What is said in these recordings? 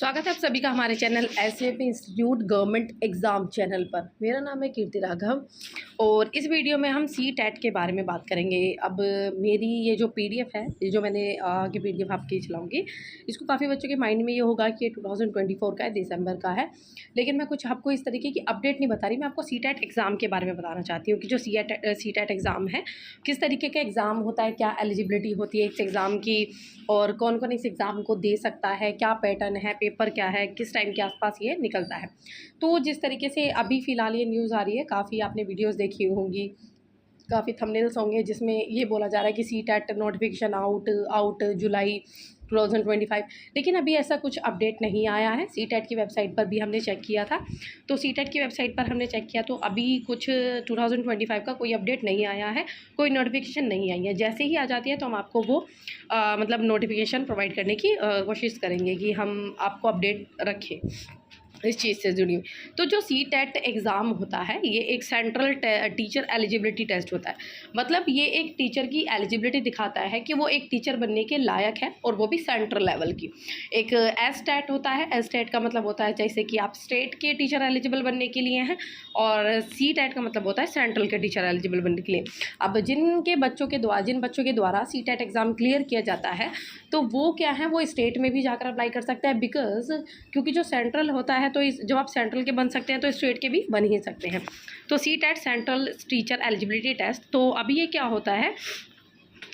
स्वागत है आप सभी का हमारे channel SAP institute government exam channel पर। मेरा नाम है कीर्ति राघव और इस वीडियो में हम सी टेट के बारे में बात करेंगे। अब मेरी ये जो पीडीएफ है, ये जो मैंने आगे पीडीएफ आपकी चलाऊंगी, इसको काफ़ी बच्चों के माइंड में ये होगा कि ये 2024 का है, दिसंबर का है। लेकिन मैं कुछ आपको इस तरीके की अपडेट नहीं बता रही, मैं आपको सी टेट एग्ज़ाम के बारे में बताना चाहती हूँ कि जो सी टेट एग्ज़ाम है, किस तरीके का एग्ज़ाम होता है, क्या एलिजिबिलिटी होती है इस एग्ज़ाम की और कौन कौन इस एग्ज़ाम को दे सकता है, क्या पैटर्न है, पेपर क्या है, किस टाइम के आसपास ये निकलता है। तो जिस तरीके से अभी फ़िलहाल ये न्यूज़ आ रही है, काफ़ी आपने वीडियोस देखी होंगी, काफ़ी थंबनेल्स होंगे जिसमें ये बोला जा रहा है कि सी टेट नोटिफिकेशन आउट जुलाई 2025। लेकिन अभी ऐसा कुछ अपडेट नहीं आया है। सी टेट की वेबसाइट पर भी हमने चेक किया था, तो सी टेट की वेबसाइट पर हमने चेक किया तो अभी कुछ 2025 का कोई अपडेट नहीं आया है, कोई नोटिफिकेशन नहीं आई है। जैसे ही आ जाती है तो हम आपको वो मतलब नोटिफिकेशन प्रोवाइड करने की कोशिश करेंगे कि हम आपको अपडेट रखें इस चीज़ से जुड़ी हुई। तो जो सी टेट एग्ज़ाम होता है, ये एक सेंट्रल टीचर एलिजिबिलिटी टेस्ट होता है। मतलब ये एक टीचर की एलिजिबिलिटी दिखाता है कि वो एक टीचर बनने के लायक है, और वो भी सेंट्रल लेवल की। एक एस टेट होता है, एस टेट का मतलब होता है जैसे कि आप स्टेट के टीचर एलिजिबल बनने के लिए हैं, और सी टेट का मतलब होता है सेंट्रल के टीचर एलिजिबल बनने के लिए। अब जिन बच्चों के द्वारा सी टेट एग्ज़ाम क्लियर किया जाता है, तो वो क्या है, वो स्टेट में भी जाकर अप्लाई कर सकता है। बिकॉज क्योंकि जो सेंट्रल होता है, तो इस जब आप सेंट्रल के बन सकते हैं तो स्टेट के भी बन ही सकते हैं। तो C TET central teacher eligibility test, तो अभी ये क्या होता है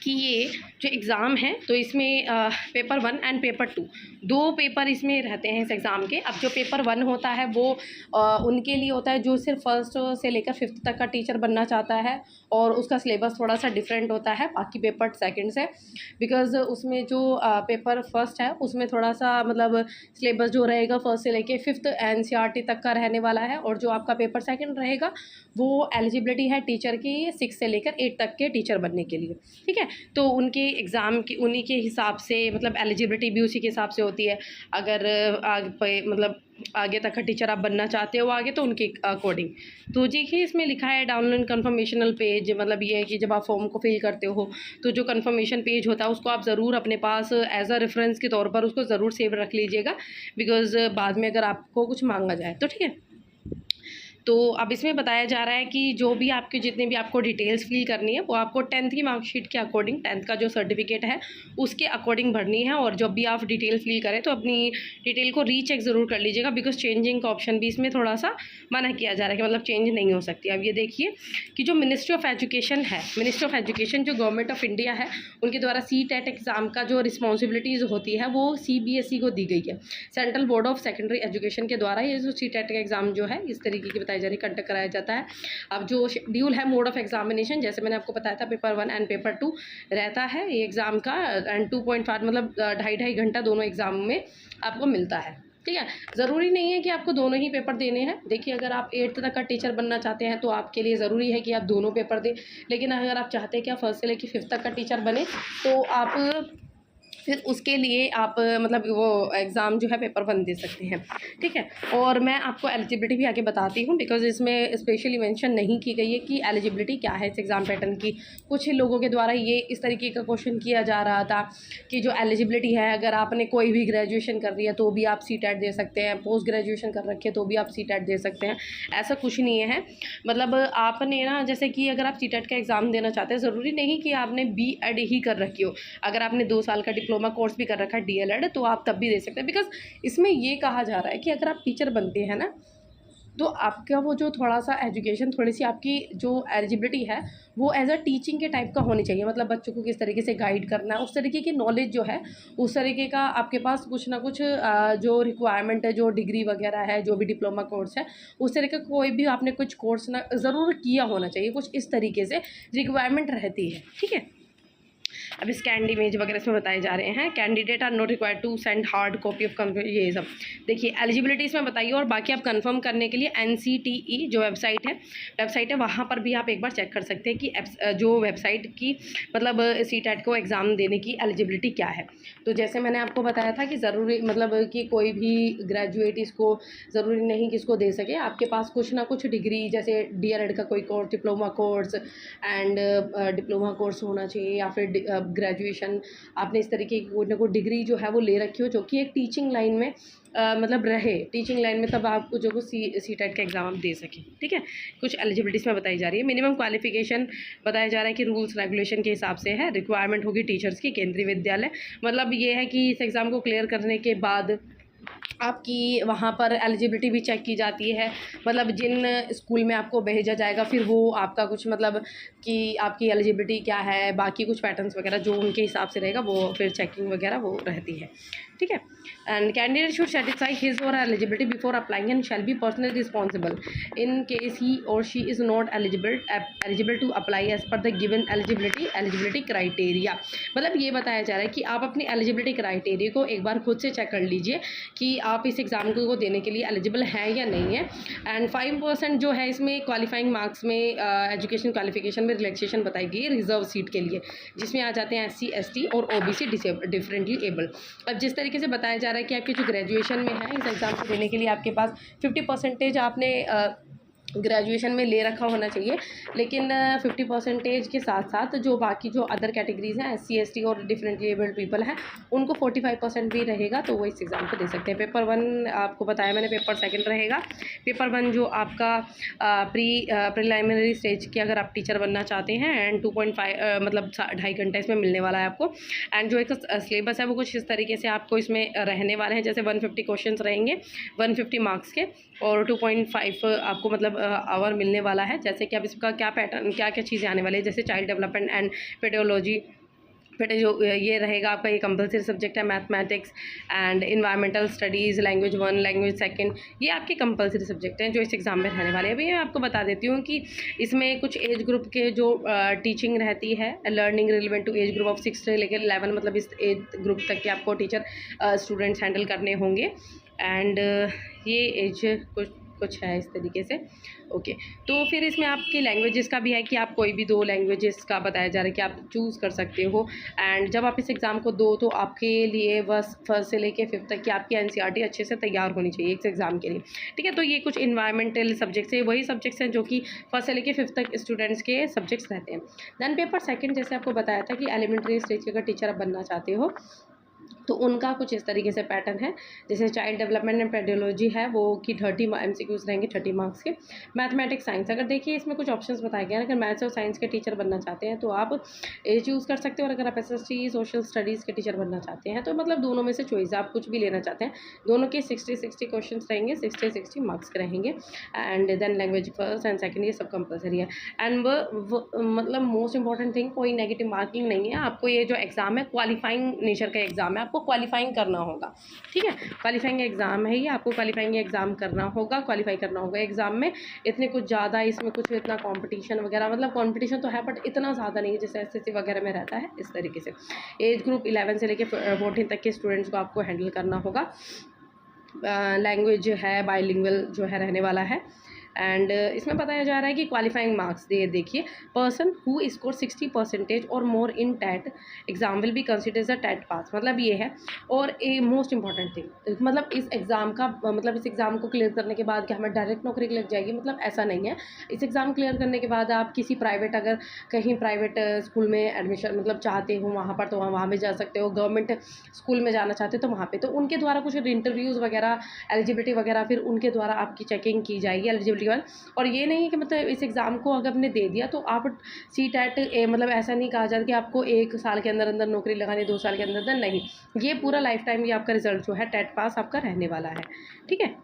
कि ये जो एग्ज़ाम है, तो इसमें पेपर 1 एंड पेपर 2 दो पेपर इसमें रहते हैं इस एग्ज़ाम के। अब जो पेपर 1 होता है वो उनके लिए होता है जो सिर्फ फर्स्ट से लेकर 5th तक का टीचर बनना चाहता है, और उसका सिलेबस थोड़ा सा डिफरेंट होता है बाकी पेपर सेकंड से। बिकॉज़ उसमें जो पेपर फर्स्ट है उसमें थोड़ा सा मतलब सिलेबस जो रहेगा फर्स्ट से लेकर 5th एनसीईआरटी तक का रहने वाला है, और जो आपका पेपर सेकंड रहेगा वो एलिजिबिलिटी है टीचर की 6 से लेकर 8 तक के टीचर बनने के लिए। ठीक है, तो उनके एग्ज़ाम की उन्हीं के हिसाब से मतलब एलिजिबिलिटी भी उसी के हिसाब से होती है। अगर मतलब आगे तक का टीचर आप बनना चाहते हो आगे, तो उनके अकॉर्डिंग। तो देखिए इसमें लिखा है डाउनलोड कन्फर्मेशनल पेज, मतलब ये है कि जब आप फॉर्म को फिल करते हो तो जो कन्फर्मेशन पेज होता है उसको आप ज़रूर अपने पास एज अ रेफरेंस के तौर पर उसको ज़रूर सेव रख लीजिएगा, बिकॉज़ बाद में अगर आपको कुछ मांगा जाए तो। ठीक है, तो अब इसमें बताया जा रहा है कि जो भी आपके जितने भी आपको डिटेल्स फिल करनी है वो आपको 10th की मार्कशीट के अकॉर्डिंग, 10th का जो सर्टिफिकेट है उसके अकॉर्डिंग भरनी है। और जब भी आप डिटेल फिल करें तो अपनी डिटेल को रीचेक ज़रूर कर लीजिएगा, बिकॉज चेंजिंग का ऑप्शन भी इसमें थोड़ा सा मना किया जा रहा है कि मतलब चेंज नहीं हो सकती। अब ये देखिए कि जो मिनिस्ट्री ऑफ एजुकेशन है, मिनिस्ट्री ऑफ एजुकेशन जो गवर्नमेंट ऑफ इंडिया है, उनके द्वारा सी टेट एग्ज़ाम का जो रिस्पॉन्सिबिलिटीज़ होती है वो CBSE को दी गई है। Central board of secondary education के द्वारा ये जो सी टेट का एग्ज़ाम जो है इस तरीके की बताई जा रही कंडक्ट कराया जाता है। अब जो शेड्यूल है मोड ऑफ एग्जामिनेशन, जैसे मैंने आपको बताया था पेपर 1 एंड पेपर 2 रहता है ये एग्ज़ाम का, एंड 2.5 मतलब 2.5 घंटा दोनों एग्ज़ाम में आपको मिलता है। ठीक है, ज़रूरी नहीं है कि आपको दोनों ही पेपर देने हैं। देखिए अगर आप 8th तक का टीचर बनना चाहते हैं तो आपके लिए ज़रूरी है कि आप दोनों पेपर दें, लेकिन अगर आप चाहते हैं कि आप फर्स्ट से लेकर 5th तक का टीचर बने तो आप फिर उसके लिए आप मतलब वो एग्ज़ाम जो है पेपर 1 दे सकते हैं। ठीक है, और मैं आपको एलिजिबिलिटी भी आगे बताती हूँ, बिकॉज़ इसमें स्पेशली मेंशन नहीं की गई है कि एलिजिबिलिटी क्या है इस एग्ज़ाम पैटर्न की। कुछ ही लोगों के द्वारा ये इस तरीके का क्वेश्चन किया जा रहा था कि जो एलिजिबिलिटी है, अगर आपने कोई भी ग्रेजुएशन कर रही है तो भी आप सी टेट दे सकते हैं, पोस्ट ग्रेजुएशन कर रखे तो भी आप सी टेट दे सकते हैं। ऐसा कुछ नहीं है। मतलब आपने ना, जैसे कि अगर आप सी टेट का एग्ज़ाम देना चाहते हैं, ज़रूरी नहीं कि आपने BEd ही कर रखी हो। अगर आपने 2 साल का डिप्लोमा कोर्स भी कर रखा है DLED, तो आप तब भी दे सकते हैं। बिकॉज इसमें ये कहा जा रहा है कि अगर आप टीचर बनते हैं ना, तो आपका वो जो थोड़ा सा एजुकेशन, थोड़ी सी आपकी जो एलिजिबिलिटी है वो एज अ टीचिंग के टाइप का होनी चाहिए। मतलब बच्चों को किस तरीके से गाइड करना है, उस तरीके की नॉलेज जो है, उस तरीके का आपके पास कुछ ना कुछ जो रिक्वायरमेंट है, जो डिग्री वगैरह है, जो भी डिप्लोमा कोर्स है, उस तरीके का कोई भी आपने कुछ कोर्स ना ज़रूर किया होना चाहिए। कुछ इस तरीके से रिक्वायरमेंट रहती है। ठीक है, अब स्कैंड इमेज वगैरह इसमें बताए जा रहे हैं। Candidate are not required to send hard copy of ये सब देखिए एलिजिबिलिटी इसमें बताइए। और बाकी आप कंफर्म करने के लिए NCTE जो वेबसाइट है वहाँ पर भी आप एक बार चेक कर सकते हैं कि जो वेबसाइट की मतलब सी टेट को एग्ज़ाम देने की एलिजिबिलिटी क्या है। तो जैसे मैंने आपको बताया था कि ज़रूरी मतलब कि कोई भी ग्रेजुएट इसको ज़रूरी नहीं कि इसको दे सके। आपके पास कुछ ना कुछ डिग्री, जैसे DLED का कोई course, diploma course and diploma course होना चाहिए, या फिर ग्रेजुएशन आपने इस तरीके की कोई ना कोई डिग्री जो है वो ले रखी हो जो कि एक टीचिंग लाइन में मतलब रहे टीचिंग लाइन में, तब आपको जो सी टेट का एग्ज़ाम आप दे सकें। ठीक है, कुछ एलिजिबिलिटीज़ में बताई जा रही है। मिनिमम क्वालिफिकेशन बताया जा रहा है कि रूल्स रेगुलेशन के हिसाब से है। रिक्वायरमेंट होगी टीचर्स की केंद्रीय विद्यालय, मतलब ये है कि इस एग्ज़ाम को क्लियर करने के बाद आपकी वहाँ पर एलिजिबिलिटी भी चेक की जाती है, मतलब जिन स्कूल में आपको भेजा जाएगा फिर वो आपका कुछ मतलब कि आपकी एलिजिबिलिटी क्या है, बाकी कुछ पैटर्न्स वगैरह जो उनके हिसाब से रहेगा वो फिर चेकिंग वगैरह वो रहती है। ठीक है, and candidate should satisfy his or eligibility before applying and shall be personally responsible in case he or she is not eligible to apply as per the given eligibility criteria. मतलब ये बताया जा रहा है कि आप अपनी एलिजिबिलिटी क्राइटेरिया को एक बार खुद से चेक कर लीजिए कि आप इस एग्ज़ाम को देने के लिए एलिजिबल हैं या नहीं है। एंड 5% जो है इसमें क्वालिफाइंग मार्क्स में एजुकेशन क्वालिफिकेशन में रिलैक्सेशन बताई गई है रिजर्व सीट के लिए, जिसमें आ जाते हैं SC ST और OBC डिफरेंटली एबल। अब जिस तरीके से बताया जा रहा है कि आपकी जो ग्रेजुएशन में है इस एग्ज़ाम को देने के लिए आपके पास 50% आपने ग्रेजुएशन में ले रखा होना चाहिए, लेकिन 50% के साथ साथ जो बाकी जो अदर कैटेगरीज़ हैं SC ST और डिफरेंटली एबल्ड पीपल हैं उनको 45% भी रहेगा, तो वो इस एग्ज़ाम को दे सकते हैं। पेपर 1 आपको बताया मैंने, पेपर 2 रहेगा। पेपर 1 जो आपका प्रीलिमिनरी स्टेज के अगर आप टीचर बनना चाहते हैं एंड 2.5 मतलब 2.5 घंटा इसमें मिलने वाला है आपको। एंड जो एक सिलेबस है वो कुछ इस तरीके से आपको इसमें रहने वाले हैं, जैसे 150 क्वेश्चन रहेंगे 150 मार्क्स के, और 2.5 आपको मतलब आवर मिलने वाला है। जैसे कि अब इसका क्या पैटर्न क्या क्या चीज़ें आने वाली है, जैसे चाइल्ड डेवलपमेंट एंड पेडोलॉजी जो ये रहेगा आपका, ये कंपलसरी सब्जेक्ट है। Mathematics and environmental studies, language 1 language 2 ये आपके कंपलसरी सब्जेक्ट हैं जो इस एग्ज़ाम में रहने वाले हैं। अभी मैं आपको बता देती हूँ कि इसमें कुछ एज ग्रुप के जो टीचिंग रहती है, learning relevant to age group of 6 से लेकर 11, मतलब इस एज ग्रुप तक के आपको टीचर स्टूडेंट्स हैंडल करने होंगे। एंड ये एज कुछ है इस तरीके से। ओके, तो फिर इसमें आपकी लैंग्वेजेस का भी है कि आप कोई भी 2 लैंग्वेजेस का बताया जा रहा है कि आप चूज़ कर सकते हो। एंड जब आप इस एग्ज़ाम को दो तो आपके लिए बस 1st से लेके 5th तक की आपकी NCERT अच्छे से तैयार होनी चाहिए इस एग्ज़ाम के लिए। ठीक है, तो ये कुछ इन्वायरमेंटल सब्जेक्ट्स है, वही सब्जेक्ट्स हैं जो कि 1st से लेके 5th तक स्टूडेंट्स के सब्जेक्ट्स रहते हैं। दैन पेपर 2 जैसे आपको बताया था कि एलिमेंट्री स्टेज के अगर टीचर आप बनना चाहते हो तो उनका कुछ इस तरीके से पैटर्न है। जैसे चाइल्ड डेवलपमेंट एंड पेडोलॉजी है वो कि 30 MCQs रहेंगे 30 मार्क्स के। मैथमेटिक्स साइंस, अगर देखिए इसमें कुछ ऑप्शंस बताए गए हैं, अगर मैथ्स और साइंस के टीचर बनना चाहते हैं तो आप ये चूज़ कर सकते हो, और अगर आप SST सोशल स्टडीज़ के टीचर बनना चाहते हैं तो मतलब दोनों में से चॉइस, आप कुछ भी लेना चाहते हैं। दोनों के 60 क्वेश्चन रहेंगे, 60 मार्क्स के रहेंगे। And then language 1st and 2nd ये सब कंपलसरी है। एंड मतलब मोस्ट इंपॉर्टेंट थिंग, कोई नेगेटिव मार्किंग नहीं है। आपको ये जो एग्ज़ाम है क्वालिफाइंग नेचर का एग्ज़ाम है, आपको क्वालिफाइंग करना होगा। ठीक है, क्वालिफाइंग एग्ज़ाम है ये, आपको क्वालिफाइंग एग्ज़ाम करना होगा, क्वालिफाई करना होगा एग्ज़ाम में। इतने कुछ ज़्यादा इसमें कुछ इतना कंपटीशन वगैरह, मतलब कंपटीशन तो है बट इतना ज़्यादा नहीं है जैसे SSC वगैरह में रहता है इस तरीके से। एज ग्रुप 11 से लेके 14 तक के स्टूडेंट्स को आपको हैंडल करना होगा। लैंग्वेज है बाइलिंगुअल जो है रहने वाला है। एंड इसमें बताया जा रहा है कि क्वालिफाइंग मार्क्स देखिए, person who score 60% or more in TET exam will be consider as a TET pass, मतलब ये है। और ए मोस्ट इंपॉर्टेंट थिंग, मतलब इस एग्ज़ाम का मतलब इस एग्ज़ाम को क्लियर करने के बाद क्या हमें डायरेक्ट नौकरी लग जाएगी, मतलब ऐसा नहीं है। इस एग्ज़ाम क्लियर करने के बाद आप किसी प्राइवेट, अगर कहीं प्राइवेट स्कूल में एडमिशन मतलब चाहते हो वहाँ पर तो वहाँ भी जा सकते हो। गवर्नमेंट स्कूल में जाना चाहते हो तो वहाँ पे तो उनके द्वारा कुछ इंटरव्यूज़ वगैरह, एलिजिबिलिटी वगैरह, फिर उनके द्वारा आपकी चेकिंग की जाएगी एलिजिबिलिटी। और ये नहीं है कि मतलब इस एग्ज़ाम को अगर आपने दे दिया तो आप CTET मतलब ऐसा नहीं कहा जाता कि आपको 1 साल के अंदर अंदर नौकरी लगानी, 2 साल के अंदर अंदर, नहीं। ये पूरा लाइफ टाइम ये आपका रिजल्ट जो है टैट पास आपका रहने वाला है। ठीक है,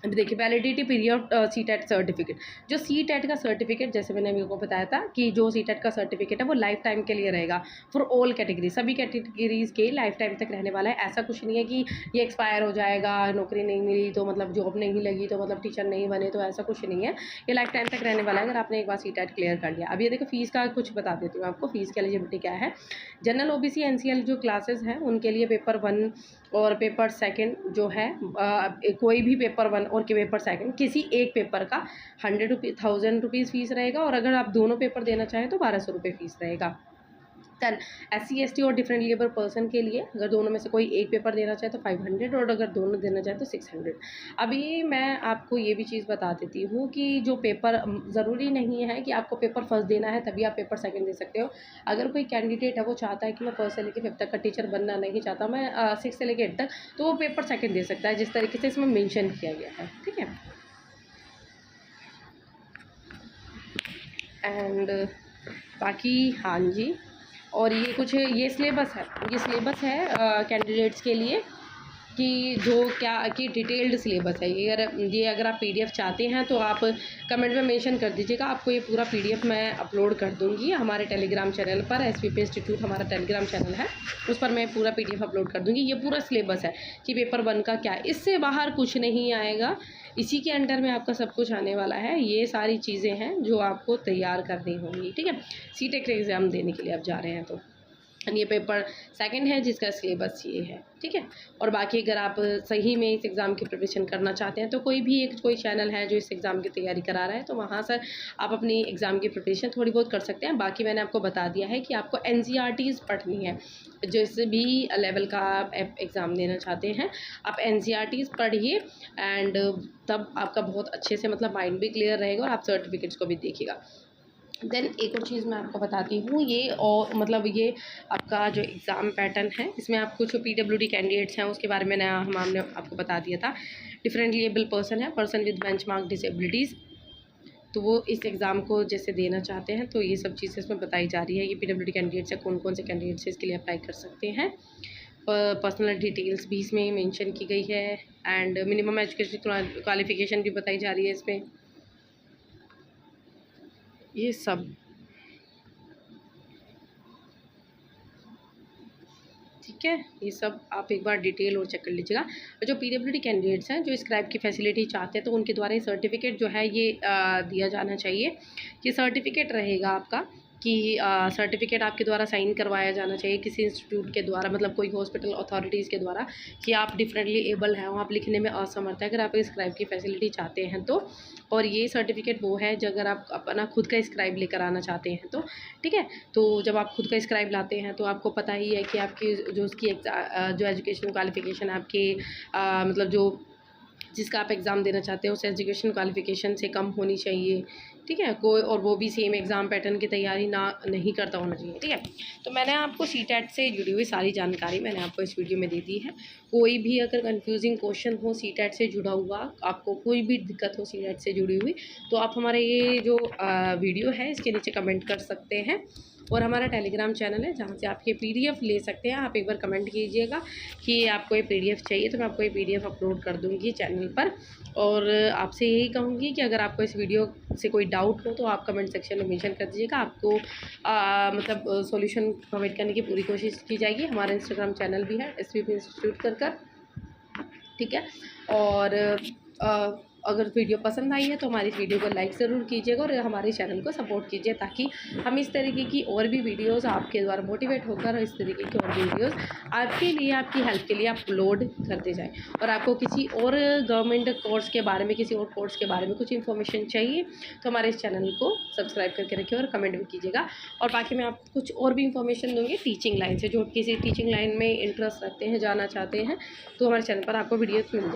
अभी देखिए वैलिडिटी पीरियड CTET सर्टिफिकेट, जो CTET का सर्टिफिकेट जैसे मैंने अभी को बताया था कि जो CTET का सर्टिफिकेट है वो लाइफ टाइम के लिए रहेगा फॉर ऑल कैटेगरी, सभी कैटेगरीज के लाइफ टाइम तक रहने वाला है। ऐसा कुछ नहीं है कि ये एक्सपायर हो जाएगा, नौकरी नहीं मिली तो मतलब जॉब नहीं लगी तो मतलब टीचर नहीं बने, तो ऐसा कुछ नहीं है। ये लाइफ टाइम तक रहने वाला है अगर आपने एक बार CTET क्लियर कर लिया। अब ये देखो फीस का कुछ बता देती हूँ आपको, फीस की एलिजिबिलिटी क्या है। जनरल OBC NCL जो क्लासेस हैं उनके लिए पेपर 1 और पेपर 2 जो है कोई भी पेपर 1 और के पेपर 2 किसी एक पेपर का 1000 रुपीज़ फीस रहेगा, और अगर आप दोनों पेपर देना चाहें तो 1200 रुपये फ़ीस रहेगा। देन SC ST और डिफरेंटली पर्सन के लिए अगर दोनों में से कोई एक पेपर देना चाहे तो 500 और अगर दोनों देना चाहे तो 600। अभी मैं आपको ये भी चीज़ बता देती हूँ कि जो पेपर ज़रूरी नहीं है कि आपको पेपर फर्स्ट देना है तभी आप पेपर सेकंड दे सकते हो। अगर कोई कैंडिडेट है वो चाहता है कि मैं फर्स्ट से लेकर 5th तक का टीचर बनना नहीं चाहता, मैं 6 से लेकर 8 तक, तो वो पेपर सेकंड दे सकता है जिस तरीके से इसमें मेंशन किया गया है। ठीक है, एंड बाकी हाँ जी, और ये कुछ ये सिलेबस है कैंडिडेट्स के लिए कि जो क्या कि डिटेल्ड सिलेबस है ये अगर आप PDF चाहते हैं तो आप कमेंट में मेंशन कर दीजिएगा। आपको ये पूरा PDF मैं अपलोड कर दूंगी हमारे टेलीग्राम चैनल पर। SVP इंस्टीट्यूट हमारा टेलीग्राम चैनल है, उस पर मैं पूरा PDF अपलोड कर दूंगी। ये पूरा सिलेबस है कि पेपर 1 का क्या है, इससे बाहर कुछ नहीं आएगा, इसी के अंडर में आपका सब कुछ आने वाला है। ये सारी चीज़ें हैं जो आपको तैयार करनी होंगी। ठीक है, CTET एग्ज़ाम देने के लिए आप जा रहे हैं तो ये पेपर सेकंड है जिसका सिलेबस ये है। ठीक है, और बाकी अगर आप सही में इस एग्ज़ाम की प्रिपरेशन करना चाहते हैं तो कोई चैनल है जो इस एग्ज़ाम की तैयारी करा रहा है तो वहाँ से आप अपनी एग्ज़ाम की प्रिपरेशन थोड़ी बहुत कर सकते हैं। बाकी मैंने आपको बता दिया है कि आपको NCERTs पढ़नी है। जिस भी लेवल का आप एग्ज़ाम देना चाहते हैं आप NCERTs पढ़िए, एंड तब आपका बहुत अच्छे से मतलब माइंड भी क्लियर रहेगा और आप सर्टिफिकेट्स को भी देखिएगा। देन एक और चीज़ मैं आपको बताती हूँ, ये और मतलब ये आपका जो एग्ज़ाम पैटर्न है इसमें आप कुछ PWD कैंडिडेट्स हैं उसके बारे में हमने आपको बता दिया था। डिफरेंटली एबल पर्सन है, पर्सन विद बेंचमार्क डिसेबिलिटीज़, तो वो इस एग्ज़ाम को जैसे देना चाहते हैं तो ये सब चीज़ें इसमें बताई जा रही है। ये PWD कैंडिडेट्स है, कौन कौन से कैंडिडेट्स इसके लिए अप्लाई कर सकते हैं। पर्सनल डिटेल्स भी इसमें मेंशन की गई है, एंड मिनिमम एजुकेशन क्वालिफिकेशन भी बताई जा रही है इसमें। ये सब ठीक है, ये सब आप एक बार डिटेल और चेक कर लीजिएगा। और जो PWD कैंडिडेट्स हैं जो स्क्राइब की फैसिलिटी चाहते हैं तो उनके द्वारा ये सर्टिफिकेट जो है ये दिया जाना चाहिए। ये सर्टिफिकेट रहेगा आपका कि सर्टिफिकेट आपके द्वारा साइन करवाया जाना चाहिए किसी इंस्टीट्यूट के द्वारा, मतलब कोई हॉस्पिटल अथॉरिटीज़ के द्वारा, कि आप डिफरेंटली एबल हैं, आप लिखने में असमर्थ है, अगर आप स्क्राइब की फैसिलिटी चाहते हैं तो। और ये सर्टिफिकेट वो है जो अगर आप अपना खुद का स्क्राइब लेकर आना चाहते हैं तो। ठीक है, तो जब आप खुद का स्क्राइब लाते हैं तो आपको पता ही है कि आपकी जो उसकी जो एजुकेशन क्वालिफिकेशन आपके मतलब जो जिसका आप एग्ज़ाम देना चाहते हैं उस एजुकेशन क्वालिफिकेशन से कम होनी चाहिए। ठीक है, कोई और वो भी सेम एग्ज़ाम पैटर्न की तैयारी नहीं करता होना चाहिए। ठीक है, तो मैंने आपको CTET से जुड़ी हुई सारी जानकारी मैंने आपको इस वीडियो में दे दी है। कोई भी अगर कंफ्यूजिंग क्वेश्चन हो CTET से जुड़ा हुआ, आपको कोई भी दिक्कत हो CTET से जुड़ी हुई, तो आप हमारे ये जो वीडियो है इसके नीचे कमेंट कर सकते हैं। और हमारा टेलीग्राम चैनल है जहाँ से आप ये PDF ले सकते हैं। आप एक बार कमेंट कीजिएगा कि आपको ये PDF चाहिए तो मैं आपको ये PDF अपलोड कर दूँगी चैनल पर। और आपसे यही कहूँगी कि अगर आपको इस वीडियो से कोई डाउट हो तो आप कमेंट सेक्शन में मेंशन कर दीजिएगा। आपको मतलब सॉल्यूशन प्रोवाइड करने की पूरी कोशिश की जाएगी। हमारा इंस्टाग्राम चैनल भी है SVP इंस्टीट्यूट कर। ठीक है, और अगर वीडियो पसंद आई है तो हमारी इस वीडियो को लाइक ज़रूर कीजिएगा और हमारे चैनल को सपोर्ट कीजिए ताकि हम इस तरीके की और भी वीडियोस आपके द्वारा मोटिवेट होकर इस तरीके की और वीडियोस आपके लिए, आपकी हेल्प के लिए अपलोड करते जाएं। और आपको किसी और गवर्नमेंट कोर्स के बारे में, किसी और कोर्स के बारे में कुछ इन्फॉर्मेशन चाहिए तो हमारे इस चैनल को सब्सक्राइब करके रखिए और कमेंट भी कीजिएगा। और बाकी मैं आपको कुछ और भी इन्फॉर्मेशन दूँगी टीचिंग लाइन से, जो किसी टीचिंग लाइन में इंटरेस्ट रखते हैं, जाना चाहते हैं तो हमारे चैनल पर आपको वीडियोज़ मिल जाएगी।